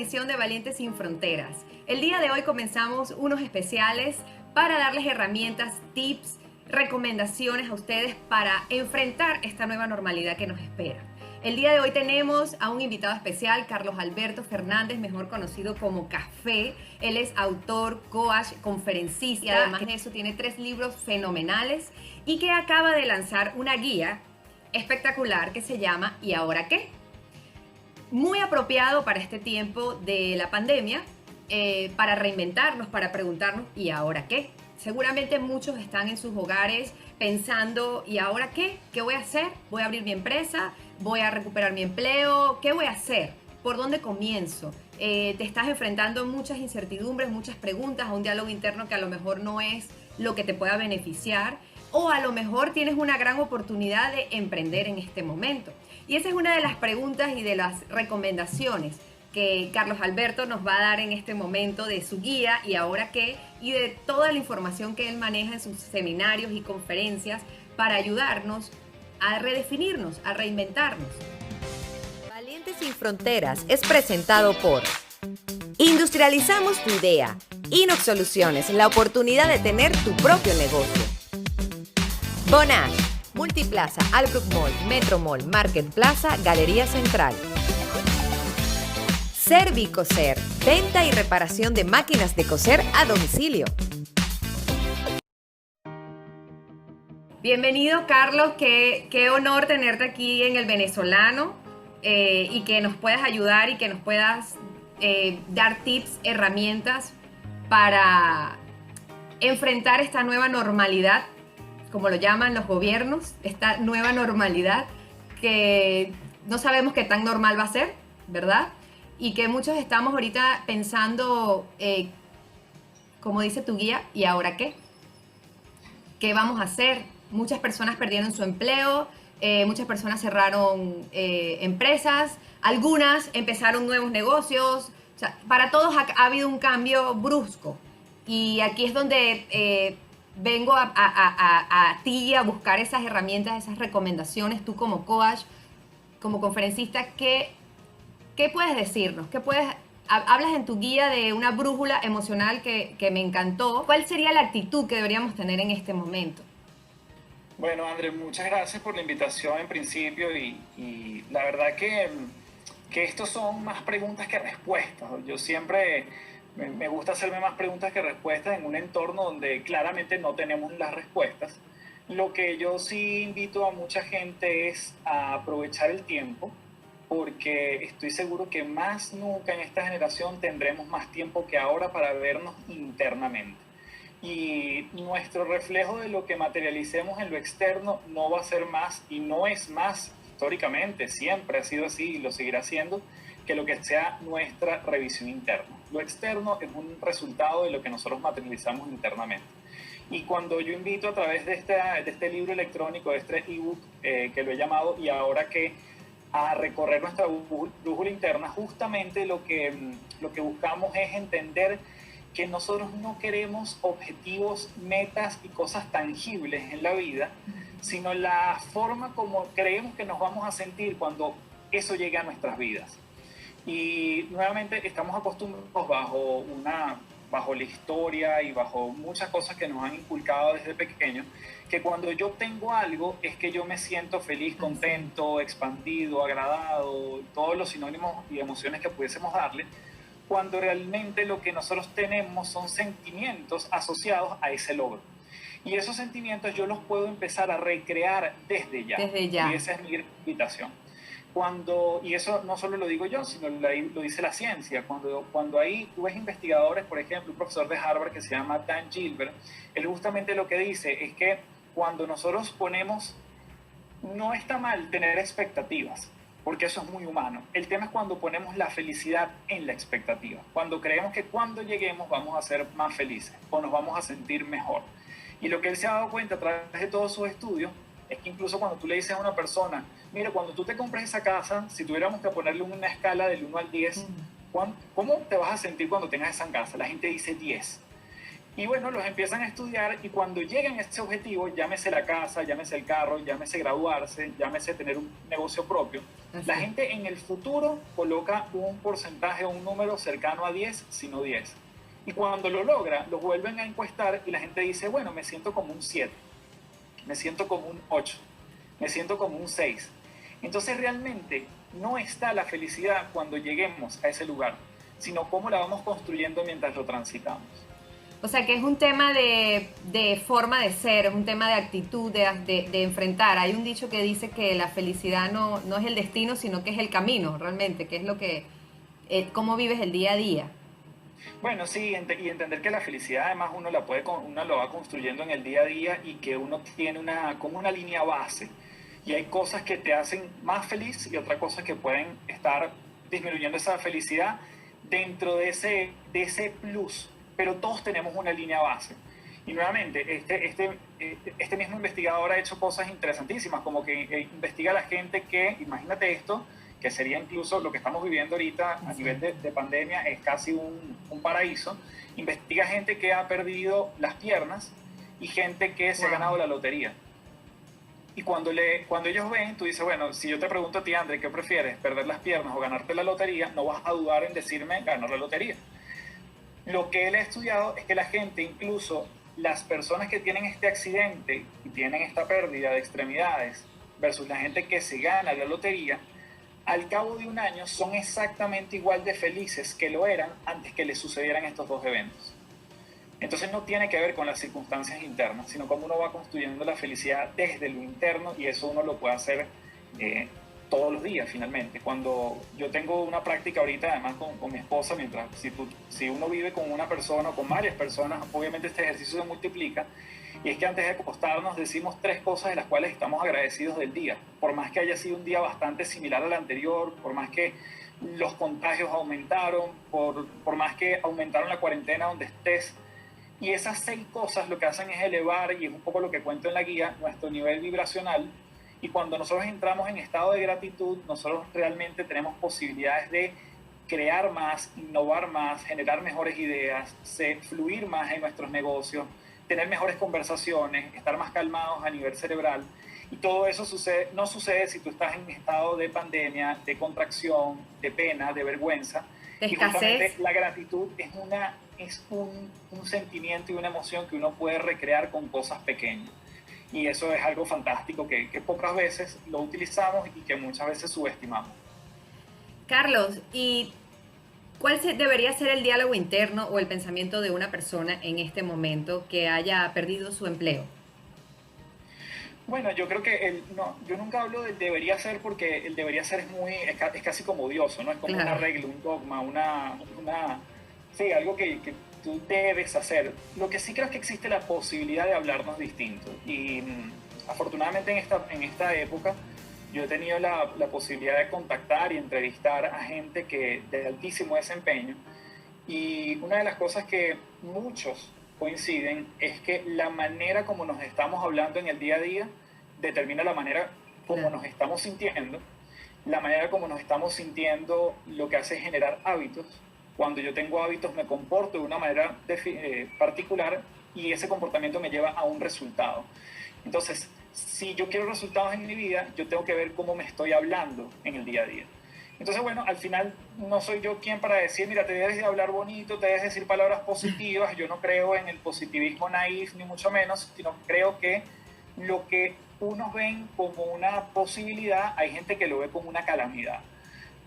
Edición de Valientes Sin Fronteras. El día de hoy comenzamos unos especiales para darles herramientas, tips, recomendaciones a ustedes para enfrentar esta nueva normalidad que nos espera. El día de hoy tenemos a un invitado especial, Carlos Alberto Fernández, mejor conocido como Café. Él es autor, coach, conferencista y además de eso tiene 3 libros fenomenales y que acaba de lanzar una guía espectacular que se llama ¿Y ahora qué? Muy apropiado para este tiempo de la pandemia, para reinventarnos, para preguntarnos ¿y ahora qué? Seguramente muchos están en sus hogares pensando ¿y ahora qué? ¿Qué voy a hacer? ¿Voy a abrir mi empresa? ¿Voy a recuperar mi empleo? ¿Qué voy a hacer? ¿Por dónde comienzo? Te estás enfrentando a muchas incertidumbres, muchas preguntas, a un diálogo interno que a lo mejor no es lo que te pueda beneficiar, o a lo mejor tienes una gran oportunidad de emprender en este momento. Y esa es una de las preguntas y de las recomendaciones que Carlos Alberto nos va a dar en este momento de su guía ¿Y ahora qué? Y de toda la información que él maneja en sus seminarios y conferencias para ayudarnos a redefinirnos, a reinventarnos. Valientes Sin Fronteras es presentado por Industrializamos tu idea. Inox Soluciones, la oportunidad de tener tu propio negocio. Bonash, Multiplaza, Albrook Mall, Metro Mall, Market Plaza, Galería Central. Servicoser, venta y reparación de máquinas de coser a domicilio. Bienvenido, Carlos, qué honor tenerte aquí en El Venezolano, y que nos puedas ayudar y que nos puedas dar tips, herramientas para enfrentar esta nueva normalidad, como lo llaman los gobiernos, esta nueva normalidad que no sabemos qué tan normal va a ser, ¿verdad? Y que muchos estamos ahorita pensando, como dice tu guía, ¿y ahora qué? ¿Qué vamos a hacer? Muchas personas perdieron su empleo, muchas personas cerraron empresas, algunas empezaron nuevos negocios. O sea, para todos ha habido un cambio brusco. Y aquí es donde vengo a ti a buscar esas herramientas, esas recomendaciones, tú como coach, como conferencista, ¿qué puedes decirnos? Hablas en tu guía de una brújula emocional que me encantó. ¿Cuál sería la actitud que deberíamos tener en este momento? Bueno, André, muchas gracias por la invitación en principio y la verdad que estos son más preguntas que respuestas. Yo siempre me gusta hacerme más preguntas que respuestas en un entorno donde claramente no tenemos las respuestas. Lo que yo sí invito a mucha gente es a aprovechar el tiempo, porque estoy seguro que más nunca en esta generación tendremos más tiempo que ahora para vernos internamente. Y nuestro reflejo de lo que materialicemos en lo externo no va a ser más y no es más históricamente, siempre ha sido así y lo seguirá siendo, que lo que sea nuestra revisión interna. Lo externo es un resultado de lo que nosotros materializamos internamente. Y cuando yo invito a través de este libro electrónico, de este ebook, que lo he llamado ¿Y ahora qué?, a recorrer nuestra brújula interna, justamente lo que buscamos es entender que nosotros no queremos objetivos, metas y cosas tangibles en la vida, sino la forma como creemos que nos vamos a sentir cuando eso llegue a nuestras vidas. Y nuevamente estamos acostumbrados bajo la historia y bajo muchas cosas que nos han inculcado desde pequeños, que cuando yo obtengo algo es que yo me siento feliz, contento, expandido, agradado, todos los sinónimos y emociones que pudiésemos darle, cuando realmente lo que nosotros tenemos son sentimientos asociados a ese logro. Y esos sentimientos yo los puedo empezar a recrear desde ya. Desde ya. Y esa es mi invitación. Y eso no solo lo digo yo, sino lo dice la ciencia. Cuando ahí tú ves investigadores, por ejemplo, un profesor de Harvard que se llama Dan Gilbert, él justamente lo que dice es que cuando nosotros no está mal tener expectativas, porque eso es muy humano. El tema es cuando ponemos la felicidad en la expectativa, cuando creemos que cuando lleguemos vamos a ser más felices o nos vamos a sentir mejor. Y lo que él se ha dado cuenta a través de todos sus estudios es que incluso cuando tú le dices a una persona, mira, cuando tú te compres esa casa, si tuviéramos que ponerle una escala del 1 al 10, ¿cómo te vas a sentir cuando tengas esa casa? La gente dice 10. Y bueno, los empiezan a estudiar y cuando llegan a ese objetivo, llámese la casa, llámese el carro, llámese graduarse, llámese tener un negocio propio, La gente en el futuro coloca un porcentaje o un número cercano a 10, sino 10. Y cuando lo logra, lo vuelven a encuestar y la gente dice, bueno, me siento como un 7, me siento como un 8, me siento como un 6. Entonces realmente no está la felicidad cuando lleguemos a ese lugar, sino cómo la vamos construyendo mientras lo transitamos. O sea que es un tema de forma de ser, es un tema de actitud, de enfrentar. Hay un dicho que dice que la felicidad no es el destino, sino que es el camino, realmente, que es lo que, cómo vives el día a día. Bueno, sí, y entender que la felicidad además uno lo va construyendo en el día a día y que uno tiene como una línea base. Y hay cosas que te hacen más feliz y otras cosas que pueden estar disminuyendo esa felicidad dentro de ese plus. Pero todos tenemos una línea base. Y nuevamente, este mismo investigador ha hecho cosas interesantísimas, como que investiga a la gente que, imagínate esto, que sería incluso lo que estamos viviendo ahorita a nivel de pandemia, es casi un paraíso. Investiga gente que ha perdido las piernas y gente que se ha ganado la lotería. Y cuando ellos ven, tú dices, bueno, si yo te pregunto a ti, André, ¿qué prefieres? ¿Perder las piernas o ganarte la lotería? No vas a dudar en decirme ganar la lotería. Lo que él ha estudiado es que la gente, incluso las personas que tienen este accidente y tienen esta pérdida de extremidades versus la gente que se gana la lotería, al cabo de un año son exactamente igual de felices que lo eran antes que les sucedieran estos dos eventos. Entonces no tiene que ver con las circunstancias internas, sino cómo uno va construyendo la felicidad desde lo interno, y eso uno lo puede hacer todos los días finalmente. Cuando yo tengo una práctica ahorita, además con mi esposa, si uno vive con una persona o con varias personas, obviamente este ejercicio se multiplica, y es que antes de acostarnos decimos 3 cosas de las cuales estamos agradecidos del día, por más que haya sido un día bastante similar al anterior, por más que los contagios aumentaron, por más que aumentaron la cuarentena donde estés. Y esas 6 cosas lo que hacen es elevar, y es un poco lo que cuento en la guía, nuestro nivel vibracional. Y cuando nosotros entramos en estado de gratitud, nosotros realmente tenemos posibilidades de crear más, innovar más, generar mejores ideas, fluir más en nuestros negocios, tener mejores conversaciones, estar más calmados a nivel cerebral. Y todo eso no sucede si tú estás en estado de pandemia, de contracción, de pena, de vergüenza. De y justamente escasez. la gratitud es un sentimiento y una emoción que uno puede recrear con cosas pequeñas. Y eso es algo fantástico que pocas veces lo utilizamos y que muchas veces subestimamos. Carlos, ¿y debería ser el diálogo interno o el pensamiento de una persona en este momento que haya perdido su empleo? Bueno, yo creo que yo nunca hablo de debería ser, porque el debería ser es casi como odioso, ¿no? Es como Claro. una regla, un dogma, sí, algo que tú debes hacer. Lo que sí creo es que existe la posibilidad de hablarnos distinto. Y afortunadamente en esta época yo he tenido la posibilidad de contactar y entrevistar a gente de altísimo desempeño. Y una de las cosas que muchos coinciden es que la manera como nos estamos hablando en el día a día determina la manera como Claro. nos estamos sintiendo. La manera como nos estamos sintiendo lo que hace es generar hábitos. Cuando yo tengo hábitos me comporto de una manera particular, y ese comportamiento me lleva a un resultado. Entonces, si yo quiero resultados en mi vida, yo tengo que ver cómo me estoy hablando en el día a día. Entonces, bueno, al final no soy yo quien para decir, mira, te debes de hablar bonito, te debes decir palabras positivas. Yo no creo en el positivismo naif, ni mucho menos, sino creo que lo que unos ven como una posibilidad, hay gente que lo ve como una calamidad.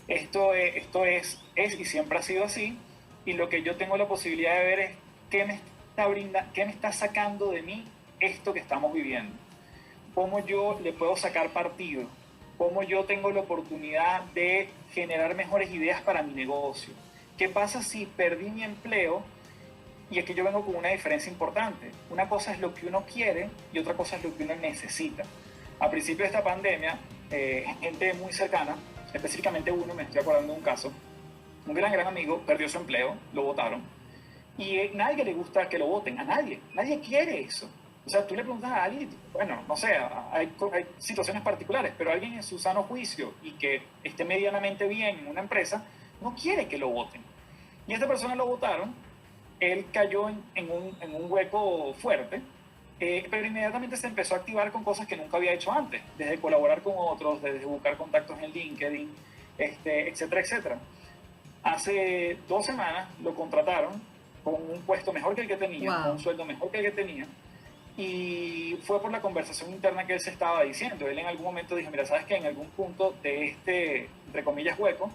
Esto es y siempre ha sido así, y lo que yo tengo la posibilidad de ver es qué me está sacando de mí esto que estamos viviendo, cómo yo le puedo sacar partido, cómo yo tengo la oportunidad de generar mejores ideas para mi negocio. ¿Qué pasa si perdí mi empleo? Y aquí yo vengo con una diferencia importante. Una cosa es lo que uno quiere y otra cosa es lo que uno necesita. A principio de esta pandemia, gente muy cercana, específicamente me estoy acordando de un caso, un gran amigo perdió su empleo, lo botaron, y a nadie le gusta que lo voten, a nadie quiere eso. O sea, tú le preguntas a alguien, bueno, no sé, hay situaciones particulares, pero alguien en su sano juicio y que esté medianamente bien en una empresa, no quiere que lo voten. Y a esta persona lo votaron, él cayó en un hueco fuerte, pero inmediatamente se empezó a activar con cosas que nunca había hecho antes, desde colaborar con otros, desde buscar contactos en LinkedIn, etcétera, etcétera. Hace 2 semanas lo contrataron con un puesto mejor que el que tenía, Wow. con un sueldo mejor que el que tenía, y fue por la conversación interna que él se estaba diciendo. Él en algún momento dijo, mira, ¿sabes qué? En algún punto de este, entre comillas, hueco,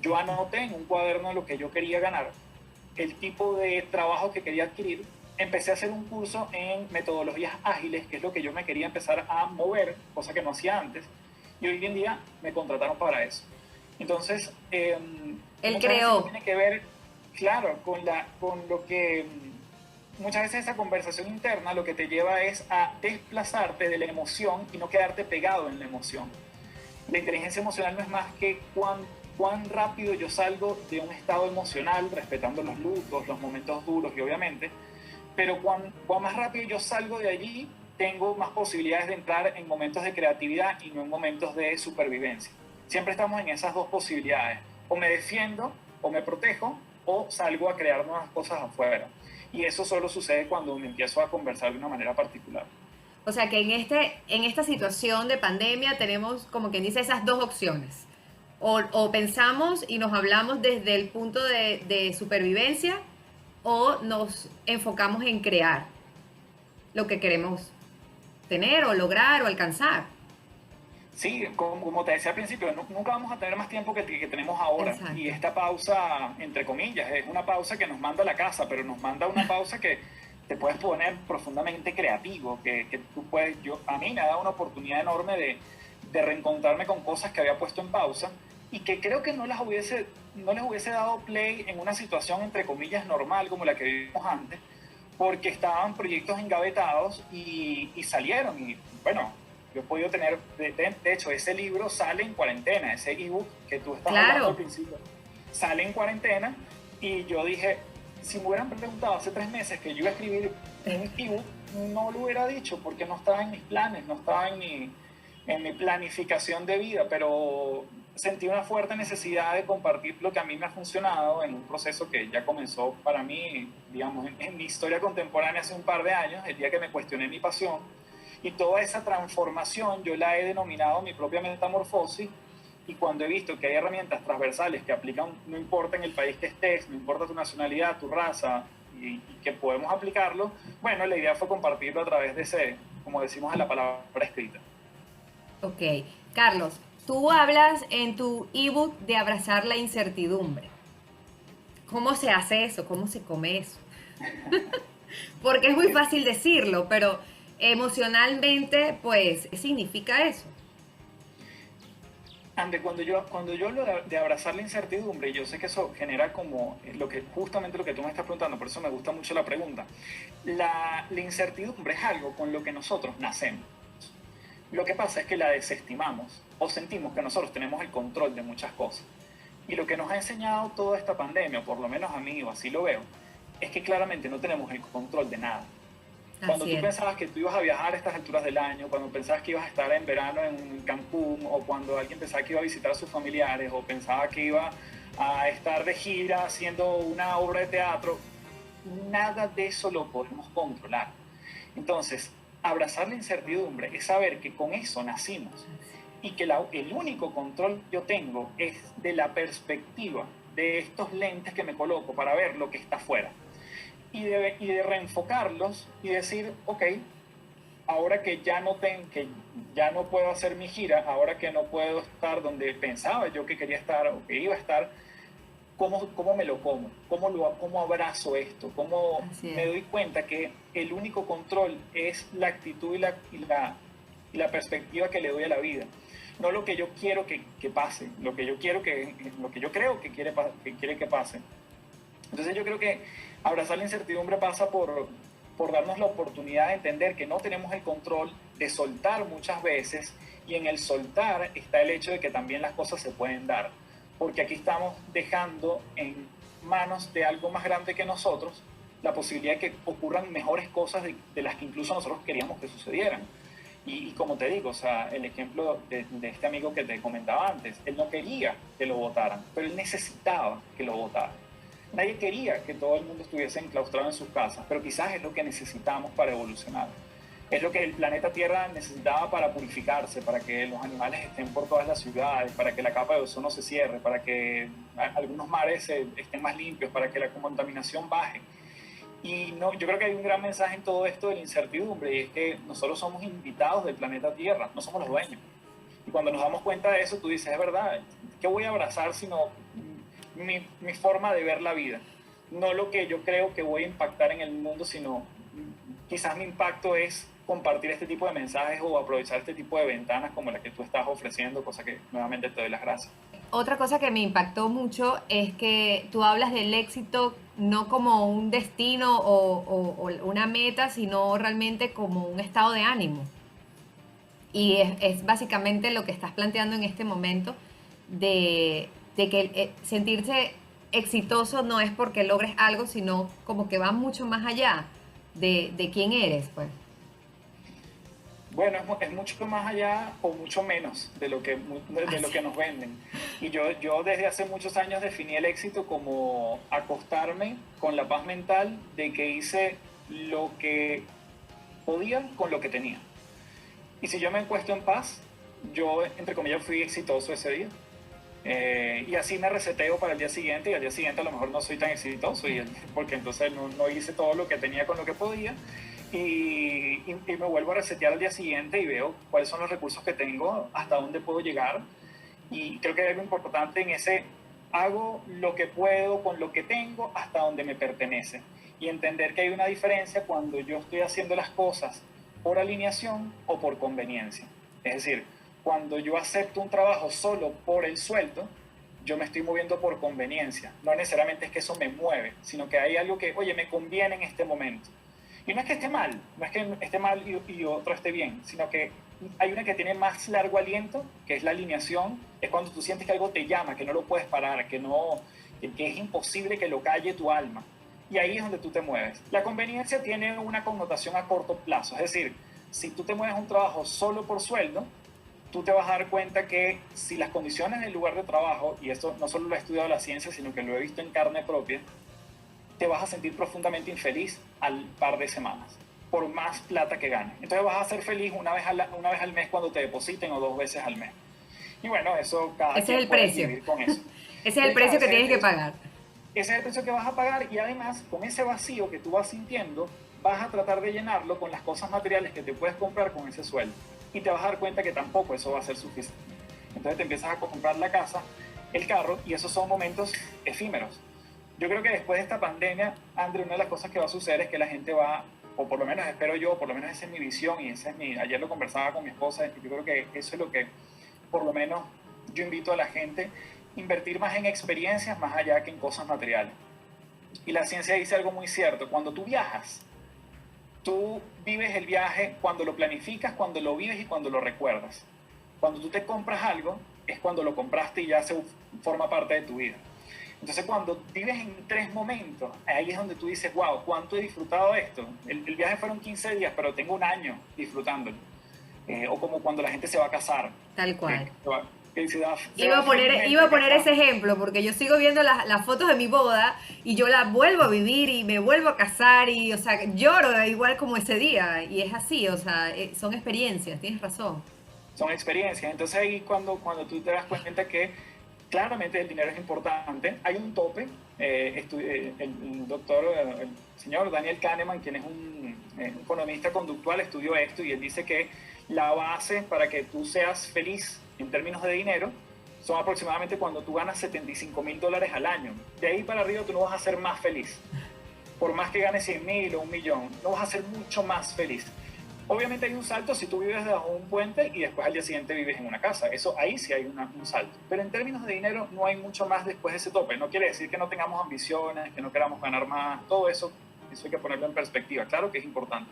yo anoté en un cuaderno lo que yo quería ganar, el tipo de trabajo que quería adquirir. Empecé a hacer un curso en metodologías ágiles, que es lo que yo me quería empezar a mover, cosa que no hacía antes, y hoy en día me contrataron para eso. Entonces, Él muchas creó. veces tiene que ver, claro, con lo que muchas veces esa conversación interna lo que te lleva es a desplazarte de la emoción y no quedarte pegado en la emoción. La inteligencia emocional no es más que cuán rápido yo salgo de un estado emocional, respetando los lutos, los momentos duros y obviamente, pero cuán más rápido yo salgo de allí, tengo más posibilidades de entrar en momentos de creatividad y no en momentos de supervivencia. Siempre estamos en esas dos posibilidades. O me defiendo, o me protejo, o salgo a crear nuevas cosas afuera. Y eso solo sucede cuando me empiezo a conversar de una manera particular. O sea que en esta situación de pandemia tenemos, como quien dice, esas dos opciones. O pensamos y nos hablamos desde el punto de supervivencia, o nos enfocamos en crear lo que queremos tener o lograr o alcanzar. Sí, como te decía al principio, nunca vamos a tener más tiempo que el que tenemos ahora. Exacto. Y esta pausa, entre comillas, es una pausa que nos manda a la casa, pero nos manda una pausa que te puedes poner profundamente creativo, que tú puedes, a mí me ha dado una oportunidad enorme de reencontrarme con cosas que había puesto en pausa y que creo que no les hubiese dado play en una situación, entre comillas, normal como la que vivimos antes, porque estaban proyectos engavetados y salieron. Y bueno, yo he podido tener, de hecho, ese libro sale en cuarentena, ese ebook que tú estás Claro. hablando al principio, sale en cuarentena y yo dije, si me hubieran preguntado hace 3 meses que yo iba a escribir un ebook, no lo hubiera dicho porque no estaba en mis planes, no estaba en mi planificación de vida, pero sentí una fuerte necesidad de compartir lo que a mí me ha funcionado en un proceso que ya comenzó para mí, digamos, en mi historia contemporánea hace un par de años, el día que me cuestioné mi pasión. Y toda esa transformación yo la he denominado mi propia metamorfosis, y cuando he visto que hay herramientas transversales que aplican, no importa en el país que estés, no importa tu nacionalidad, tu raza, y que podemos aplicarlo, bueno, la idea fue compartirlo a través de ese, como decimos en la palabra escrita. Ok. Carlos, tú hablas en tu ebook de abrazar la incertidumbre. ¿Cómo se hace eso? ¿Cómo se come eso? Porque es muy fácil decirlo, pero emocionalmente, pues, ¿qué significa eso? Ande, cuando yo hablo de abrazar la incertidumbre, yo sé que eso genera como justamente lo que tú me estás preguntando, por eso me gusta mucho la pregunta. La incertidumbre es algo con lo que nosotros nacemos. Lo que pasa es que la desestimamos o sentimos que nosotros tenemos el control de muchas cosas. Y lo que nos ha enseñado toda esta pandemia, o por lo menos a mí, o así lo veo, es que claramente no tenemos el control de nada. Cuando Así tú es. pensabas que tú ibas a viajar a estas alturas del año, cuando pensabas que ibas a estar en verano en Cancún, o cuando alguien pensaba que iba a visitar a sus familiares, o pensaba que iba a estar de gira haciendo una obra de teatro, nada de eso lo podemos controlar. Entonces, abrazar la incertidumbre es saber que con eso nacimos y que el único control que yo tengo es de la perspectiva de estos lentes que me coloco para ver lo que está afuera. Y de reenfocarlos y decir, ok, ahora que ya no puedo hacer mi gira, ahora que no puedo estar donde pensaba yo que quería estar o que iba a estar, ¿cómo me lo como? ¿Cómo abrazo esto? ¿Cómo Así es. me doy cuenta que el único control es la actitud y la perspectiva que le doy a la vida? No lo que yo quiero que pase, lo que yo creo que quiere que pase. Entonces yo creo que abrazar la incertidumbre pasa por darnos la oportunidad de entender que no tenemos el control, de soltar muchas veces, y en el soltar está el hecho de que también las cosas se pueden dar, porque aquí estamos dejando en manos de algo más grande que nosotros la posibilidad de que ocurran mejores cosas de las que incluso nosotros queríamos que sucedieran. Y como te digo, o sea, el ejemplo de este amigo que te comentaba antes, él no quería que lo votaran, pero él necesitaba que lo votaran. Nadie quería que todo el mundo estuviese enclaustrado en sus casas, pero quizás es lo que necesitamos para evolucionar. Es lo que el planeta Tierra necesitaba para purificarse, para que los animales estén por todas las ciudades, para que la capa de ozono se cierre, para que algunos mares estén más limpios, para que la contaminación baje. Y no, yo creo que hay un gran mensaje en todo esto de la incertidumbre, y es que nosotros somos invitados del planeta Tierra, no somos los dueños. Y cuando nos damos cuenta de eso, tú dices, es verdad, ¿qué voy a abrazar sino mi forma de ver la vida? No lo que yo creo que voy a impactar en el mundo, sino quizás mi impacto es compartir este tipo de mensajes o aprovechar este tipo de ventanas como la que tú estás ofreciendo, cosa que nuevamente te doy las gracias. Otra cosa que me impactó mucho es que tú hablas del éxito no como un destino o una meta, sino realmente como un estado de ánimo. Y es básicamente lo que estás planteando en este momento de que sentirse exitoso no es porque logres algo, sino como que va mucho más allá de quién eres, pues. Bueno, es mucho más allá o mucho menos de lo que nos venden. Y yo desde hace muchos años definí el éxito como acostarme con la paz mental de que hice lo que podía con lo que tenía. Y si yo me acuesto en paz, yo, entre comillas, fui exitoso ese día. Y así me reseteo para el día siguiente, y al día siguiente a lo mejor no soy tan exitoso, porque entonces no hice todo lo que tenía con lo que podía. Y me vuelvo a resetear al día siguiente y veo cuáles son los recursos que tengo, hasta dónde puedo llegar. Y creo que hay algo importante en ese: hago lo que puedo con lo que tengo hasta donde me pertenece. Y entender que hay una diferencia cuando yo estoy haciendo las cosas por alineación o por conveniencia. Es decir, cuando yo acepto un trabajo solo por el sueldo, yo me estoy moviendo por conveniencia. No necesariamente es que eso me mueve, sino que hay algo que, oye, me conviene en este momento. Y no es que esté mal, no es que esté mal y otro esté bien, sino que hay una que tiene más largo aliento, que es la alineación. Es cuando tú sientes que algo te llama, que no lo puedes parar, que es imposible que lo calle tu alma. Y ahí es donde tú te mueves. La conveniencia tiene una connotación a corto plazo. Es decir, si tú te mueves a un trabajo solo por sueldo, tú te vas a dar cuenta que si las condiciones del lugar de trabajo, y esto no solo lo he estudiado la ciencia, sino que lo he visto en carne propia, te vas a sentir profundamente infeliz al par de semanas, por más plata que ganes. Entonces vas a ser feliz una vez al mes cuando te depositen, o 2 veces al mes. Y bueno, eso cada Ese quien es el puede precio. vivir con eso. Ese es el precio que tienes que pagar. Ese es el precio que vas a pagar, y además con ese vacío que tú vas sintiendo, vas a tratar de llenarlo con las cosas materiales que te puedes comprar con ese sueldo. Y te vas a dar cuenta que tampoco eso va a ser suficiente. Entonces te empiezas a comprar la casa, el carro, y esos son momentos efímeros. Yo creo que después de esta pandemia, André, una de las cosas que va a suceder es que la gente va, o por lo menos espero yo, por lo menos esa es mi visión, y ayer lo conversaba con mi esposa, yo creo que eso es lo que, por lo menos, yo invito a la gente: invertir más en experiencias más allá que en cosas materiales. Y la ciencia dice algo muy cierto: cuando tú viajas, tú vives el viaje cuando lo planificas, cuando lo vives y cuando lo recuerdas. Cuando tú te compras algo, es cuando lo compraste y ya se forma parte de tu vida. Entonces, cuando vives en 3 momentos, ahí es donde tú dices, wow, ¿cuánto he disfrutado esto? El viaje fueron 15 días, pero tengo un año disfrutándolo. O como cuando la gente se va a casar. Tal cual. Iba a poner ese ejemplo, porque yo sigo viendo las fotos de mi boda y yo la vuelvo a vivir y me vuelvo a casar, y, o sea, lloro igual como ese día, y es así, o sea, son experiencias, tienes razón. Son experiencias. Entonces ahí cuando tú te das cuenta que claramente el dinero es importante, hay un tope. El doctor, el señor Daniel Kahneman, quien es un economista conductual, estudió esto, y él dice que la base para que tú seas feliz en términos de dinero son aproximadamente cuando tú ganas $75,000 al año. De ahí para arriba tú no vas a ser más feliz. Por más que ganes 100,000 o 1,000,000, no vas a ser mucho más feliz. Obviamente hay un salto si tú vives debajo de un puente y después al día siguiente vives en una casa. Eso ahí sí hay un salto. Pero en términos de dinero no hay mucho más después de ese tope. No quiere decir que no tengamos ambiciones, que no queramos ganar más. Todo eso hay que ponerlo en perspectiva. Claro que es importante.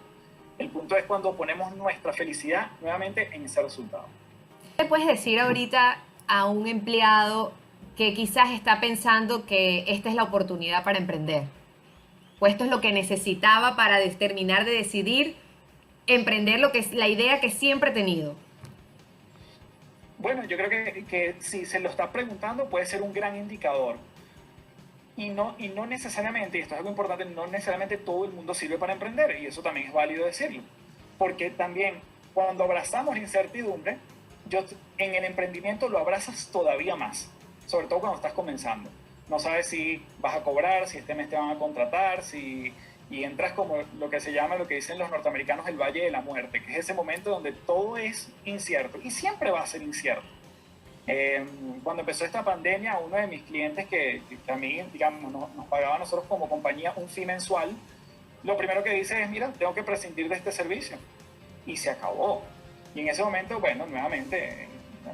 El punto es cuando ponemos nuestra felicidad nuevamente en ese resultado. ¿Qué le puedes decir ahorita a un empleado que quizás está pensando que esta es la oportunidad para emprender? O esto es lo que necesitaba para terminar de decidir emprender, lo que es la idea que siempre he tenido. Bueno, yo creo que si se lo está preguntando puede ser un gran indicador. Y no necesariamente, y esto es algo importante, no necesariamente todo el mundo sirve para emprender, y eso también es válido decirlo. porque también cuando abrazamos la incertidumbre, en el emprendimiento lo abrazas todavía más, sobre todo cuando estás comenzando. No sabes si vas a cobrar, si este mes te van a contratar, y entras como lo que se llama, lo que dicen los norteamericanos, el valle de la muerte, que es ese momento donde todo es incierto y siempre va a ser incierto. Cuando empezó esta pandemia, uno de mis clientes que a mí, digamos, nos pagaba a nosotros como compañía un fee mensual, lo primero que dice es, mira, tengo que prescindir de este servicio. Y se acabó. Y en ese momento, bueno, nuevamente,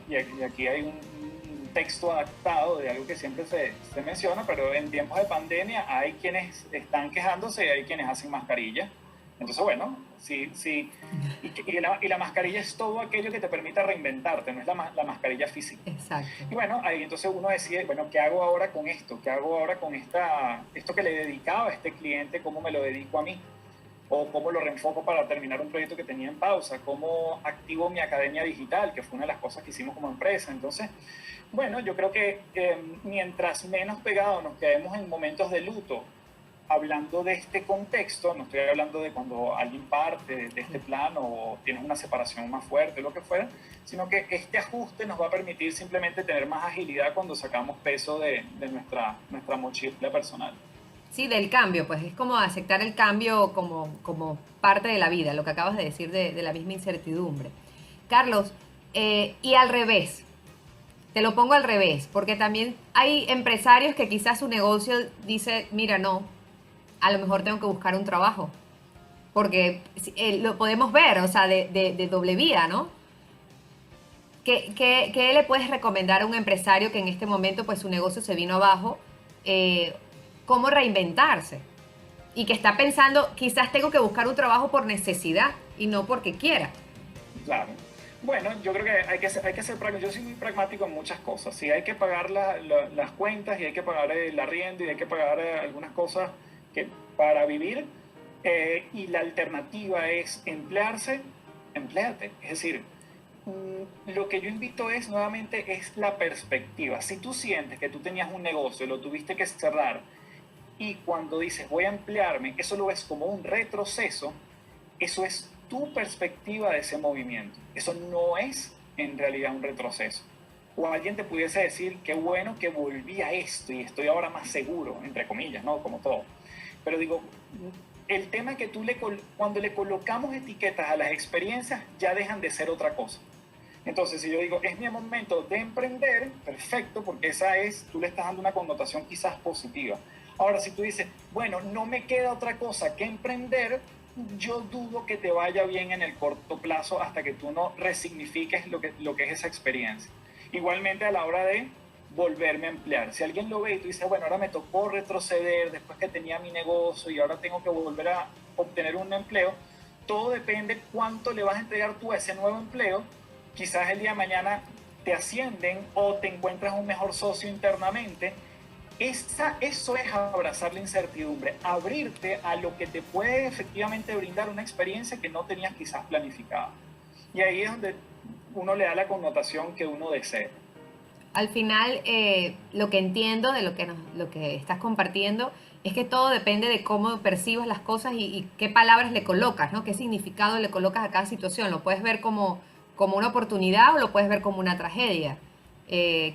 y aquí hay un texto adaptado de algo que siempre se menciona, pero en tiempos de pandemia hay quienes están quejándose y hay quienes hacen mascarillas. Entonces, bueno, sí. Y la mascarilla es todo aquello que te permita reinventarte, no es la mascarilla física. Exacto. Y bueno, ahí entonces uno decide, bueno, ¿qué hago ahora con esto? ¿Qué hago ahora con esto que le dedicaba a este cliente? ¿Cómo me lo dedico a mí? ¿O cómo lo reenfoco para terminar un proyecto que tenía en pausa? ¿Cómo activo mi academia digital? Que fue una de las cosas que hicimos como empresa. Entonces, bueno, yo creo que mientras menos pegados nos quedemos en momentos de luto, hablando de este contexto, no estoy hablando de cuando alguien parte de este plano o tienes una separación más fuerte, lo que fuera, sino que este ajuste nos va a permitir simplemente tener más agilidad cuando sacamos peso de nuestra mochila personal. Sí, del cambio, pues es como aceptar el cambio como parte de la vida, lo que acabas de decir de la misma incertidumbre. Carlos, y al revés, te lo pongo al revés, porque también hay empresarios que quizás su negocio dice, mira, no, a lo mejor tengo que buscar un trabajo, porque lo podemos ver, o sea, de doble vía, ¿no? ¿Qué le puedes recomendar a un empresario que en este momento pues su negocio se vino abajo? ¿Cómo reinventarse? Y que está pensando, quizás tengo que buscar un trabajo por necesidad y no porque quiera. Claro. Bueno, yo creo que hay que ser pragmático. Yo soy muy pragmático en muchas cosas. Si hay que pagar las cuentas y hay que pagar el arriendo y hay que pagar algunas cosas para vivir, y la alternativa es emplearse, empléate. Es decir, lo que yo invito es nuevamente es la perspectiva. Si tú sientes que tú tenías un negocio, lo tuviste que cerrar, y cuando dices voy a emplearme, eso lo ves como un retroceso, eso es tu perspectiva de ese movimiento. Eso no es en realidad un retroceso. O alguien te pudiese decir, qué bueno que volví a esto y estoy ahora más seguro, entre comillas, ¿no? Como todo. Pero digo, el tema es que cuando le colocamos etiquetas a las experiencias, ya dejan de ser otra cosa. Entonces, si yo digo, es mi momento de emprender, perfecto, porque tú le estás dando una connotación quizás positiva. Ahora, si tú dices, bueno, no me queda otra cosa que emprender, yo dudo que te vaya bien en el corto plazo hasta que tú no resignifiques lo que es esa experiencia. Igualmente a la hora de volverme a emplear. Si alguien lo ve y tú dices, bueno, ahora me tocó retroceder después que tenía mi negocio y ahora tengo que volver a obtener un empleo, todo depende cuánto le vas a entregar tú a ese nuevo empleo. Quizás el día de mañana te ascienden o te encuentras un mejor socio internamente. Eso es abrazar la incertidumbre, abrirte a lo que te puede efectivamente brindar una experiencia que no tenías quizás planificada. Y ahí es donde uno le da la connotación que uno desea. Al final, lo que entiendo de lo que estás compartiendo es que todo depende de cómo percibas las cosas y qué palabras le colocas, ¿no? Qué significado le colocas a cada situación. Lo puedes ver como una oportunidad o lo puedes ver como una tragedia.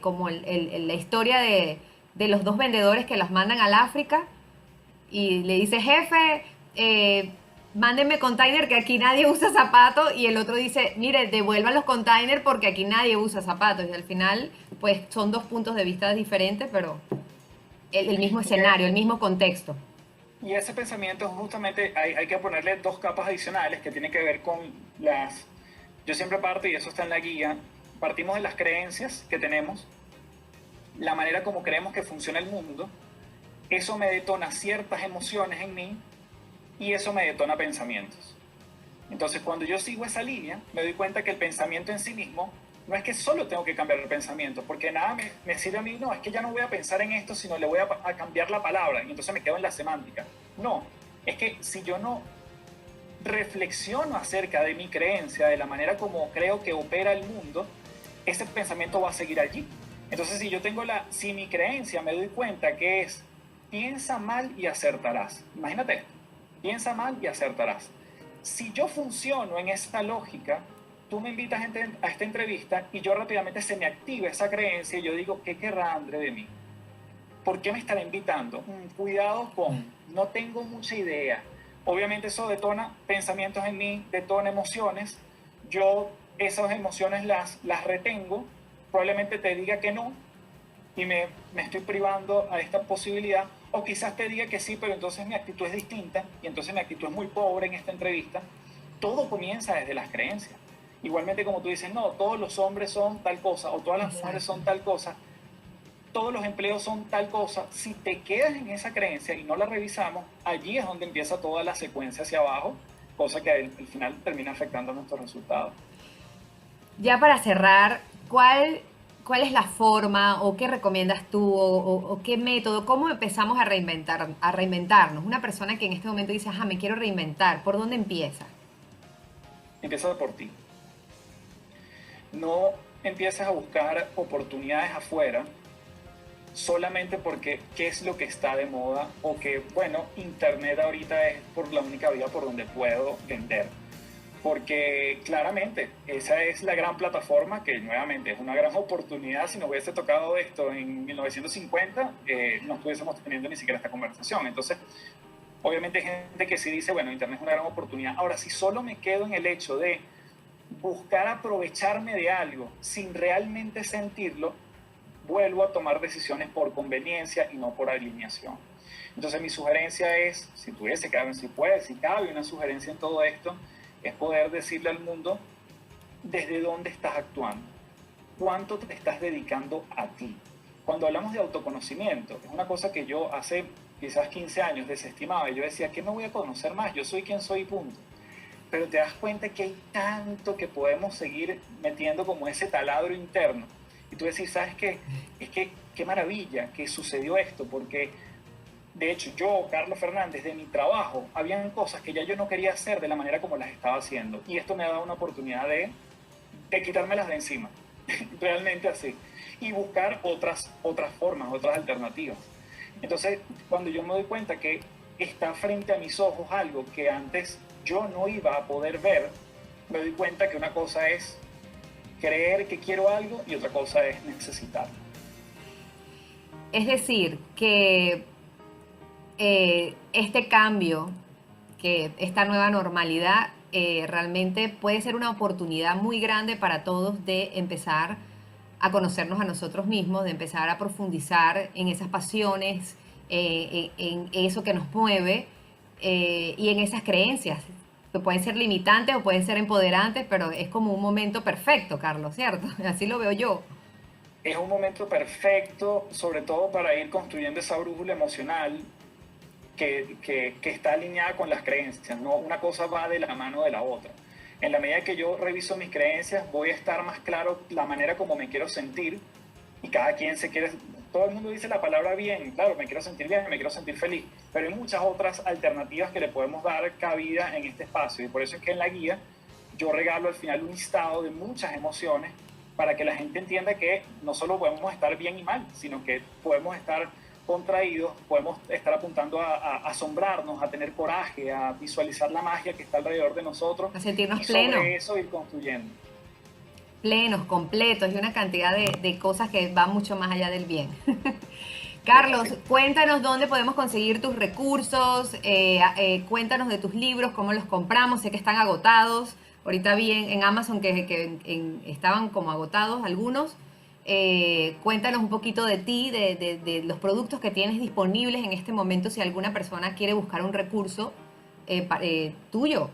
Como la historia de los dos vendedores que las mandan al África y le dice, jefe, mándenme container que aquí nadie usa zapatos, y el otro dice, mire, devuelvan los containers porque aquí nadie usa zapatos, y al final pues son dos puntos de vista diferentes, pero el mismo escenario, el mismo contexto. Y ese pensamiento justamente hay que ponerle dos capas adicionales que tienen que ver con yo siempre parto, y eso está en la guía, partimos de las creencias que tenemos, la manera como creemos que funciona el mundo, eso me detona ciertas emociones en mí y eso me detona pensamientos. Entonces, cuando yo sigo esa línea, me doy cuenta que el pensamiento en sí mismo no es que solo tengo que cambiar el pensamiento, porque nada me sirve a mí, no, es que ya no voy a pensar en esto, sino le voy a cambiar la palabra y entonces me quedo en la semántica. No, es que si yo no reflexiono acerca de mi creencia, de la manera como creo que opera el mundo, ese pensamiento va a seguir allí. Entonces, si mi creencia me doy cuenta que es piensa mal y acertarás. Imagínate esto, piensa mal y acertarás. si yo funciono en esa lógica, tú me invitas a esta entrevista y yo rápidamente se me activa esa creencia y yo digo, ¿qué querrá André de mí? ¿Por qué me estará invitando? Cuidado con, no tengo mucha idea. Obviamente eso detona pensamientos en mí, detona emociones. Yo esas emociones las retengo, probablemente te diga que no y me estoy privando a esta posibilidad, o quizás te diga que sí, pero entonces mi actitud es distinta y entonces mi actitud es muy pobre en esta entrevista. Todo comienza desde las creencias. Igualmente como tú dices, no, todos los hombres son tal cosa o todas las mujeres son tal cosa, todos los empleos son tal cosa. Si te quedas en esa creencia y no la revisamos, allí es donde empieza toda la secuencia hacia abajo, cosa que al final termina afectando nuestros resultados. Ya para cerrar, ¿cuál es la forma o qué recomiendas tú o qué método? ¿Cómo empezamos a reinventarnos? Una persona que en este momento dice, me quiero reinventar, ¿por dónde empieza? Empieza por ti. No empieces a buscar oportunidades afuera solamente porque qué es lo que está de moda o que, bueno, internet ahorita es por la única vía por donde puedo vender. Porque claramente esa es la gran plataforma que nuevamente es una gran oportunidad. Si nos hubiese tocado esto en 1950, no estuviésemos teniendo ni siquiera esta conversación. Entonces, obviamente hay gente que sí dice, bueno, internet es una gran oportunidad. Ahora, si solo me quedo en el hecho de buscar aprovecharme de algo sin realmente sentirlo, vuelvo a tomar decisiones por conveniencia y no por alineación. Entonces mi sugerencia es, si cabe una sugerencia en todo esto, es poder decirle al mundo desde dónde estás actuando, cuánto te estás dedicando a ti. Cuando hablamos de autoconocimiento, es una cosa que yo hace quizás 15 años desestimaba y yo decía, ¿qué me voy a conocer más? Yo soy quien soy, punto. Pero te das cuenta que hay tanto que podemos seguir metiendo como ese taladro interno. Y tú decís, ¿sabes qué? Es que qué maravilla que sucedió esto, porque de hecho yo, Carlos Fernández, de mi trabajo, habían cosas que ya yo no quería hacer de la manera como las estaba haciendo. Y esto me ha dado una oportunidad de quitármelas de encima, realmente así. Y buscar otras formas, otras alternativas. Entonces, cuando yo me doy cuenta que está frente a mis ojos algo que antes yo no iba a poder ver, me doy cuenta que una cosa es creer que quiero algo y otra cosa es necesitarlo. Es decir, que este cambio, que esta nueva normalidad, realmente puede ser una oportunidad muy grande para todos de empezar a conocernos a nosotros mismos, de empezar a profundizar en esas pasiones, en eso que nos mueve y en esas creencias, que pueden ser limitantes o pueden ser empoderantes, pero es como un momento perfecto, Carlos, ¿cierto? Así lo veo yo. Es un momento perfecto, sobre todo para ir construyendo esa brújula emocional que está alineada con las creencias, ¿no? Una cosa va de la mano de la otra. En la medida que yo reviso mis creencias, voy a estar más claro la manera como me quiero sentir y cada quien se quiere... Todo el mundo dice la palabra bien, claro, me quiero sentir bien, me quiero sentir feliz, pero hay muchas otras alternativas que le podemos dar cabida en este espacio y por eso es que en la guía yo regalo al final un listado de muchas emociones para que la gente entienda que no solo podemos estar bien y mal, sino que podemos estar contraídos, podemos estar apuntando a asombrarnos, a tener coraje, a visualizar la magia que está alrededor de nosotros a sentirnos y plenos. Sobre eso ir construyendo. Plenos, completos y una cantidad de cosas que van mucho más allá del bien. Carlos, cuéntanos dónde podemos conseguir tus recursos, cuéntanos de tus libros, cómo los compramos, sé que están agotados, ahorita vi en Amazon que estaban como agotados algunos. Cuéntanos un poquito de ti, de los productos que tienes disponibles en este momento si alguna persona quiere buscar un recurso tuyo.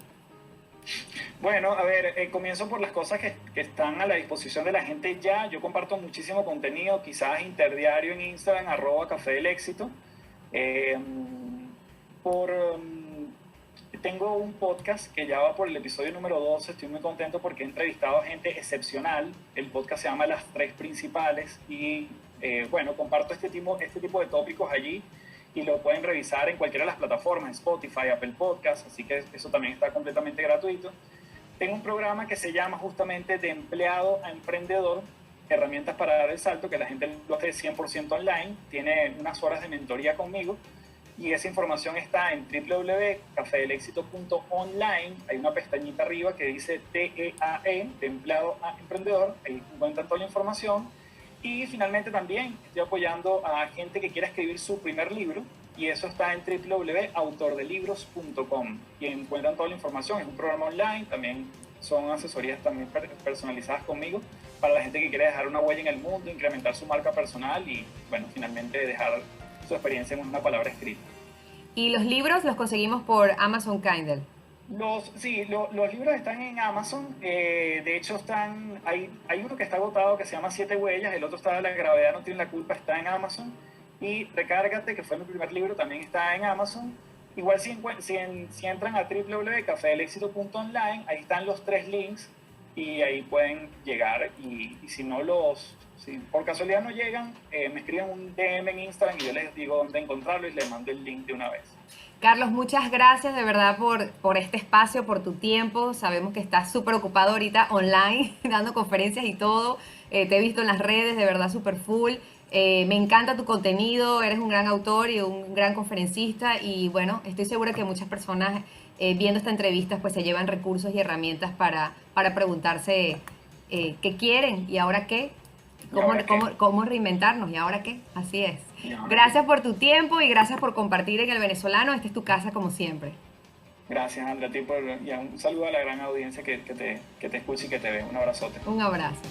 Bueno, a ver, comienzo por las cosas que están a la disposición de la gente ya. Yo comparto muchísimo contenido, quizás interdiario en Instagram, @Café del Éxito. Tengo un podcast que ya va por el episodio número 12. Estoy muy contento porque he entrevistado a gente excepcional. El podcast se llama Las Tres Principales y bueno, comparto este tipo de tópicos allí y lo pueden revisar en cualquiera de las plataformas, Spotify, Apple Podcasts, así que eso también está completamente gratuito. Tengo un programa que se llama justamente De Empleado a Emprendedor, herramientas para dar el salto, que la gente lo hace 100% online, tiene unas horas de mentoría conmigo y esa información está en www.cafedelexito.online. Hay una pestañita arriba que dice TEAE, de empleado a emprendedor, ahí encuentran toda la información. Y finalmente también estoy apoyando a gente que quiera escribir su primer libro, y eso está en www.autordelibros.com, y encuentran toda la información. Es un programa online, también son asesorías también personalizadas conmigo para la gente que quiere dejar una huella en el mundo, incrementar su marca personal y, bueno, finalmente dejar su experiencia en una palabra escrita. Y los libros los conseguimos por Amazon Kindle. Los libros están en Amazon. De hecho, hay uno que está agotado que se llama Siete Huellas, el otro está La gravedad no tiene la culpa, está en Amazon. Y Recárgate, que fue mi primer libro, también está en Amazon. Igual si entran a www.cafedelexito.online, ahí están los 3 links y ahí pueden llegar. Y si por casualidad no llegan, me escriben un DM en Instagram y yo les digo dónde encontrarlo y les mando el link de una vez. Carlos, muchas gracias de verdad por este espacio, por tu tiempo. Sabemos que estás súper ocupado ahorita online, dando conferencias y todo. Te he visto en las redes, de verdad súper full. Me encanta tu contenido, eres un gran autor y un gran conferencista y bueno, estoy segura que muchas personas viendo esta entrevista pues se llevan recursos y herramientas para preguntarse qué quieren y ahora qué, cómo reinventarnos y ahora qué, así es. Gracias por tu tiempo y gracias por compartir en El Venezolano, esta es tu casa como siempre. Gracias, Andrea, a ti y un saludo a la gran audiencia que te escucha y que te ve. Un abrazote. Un abrazo.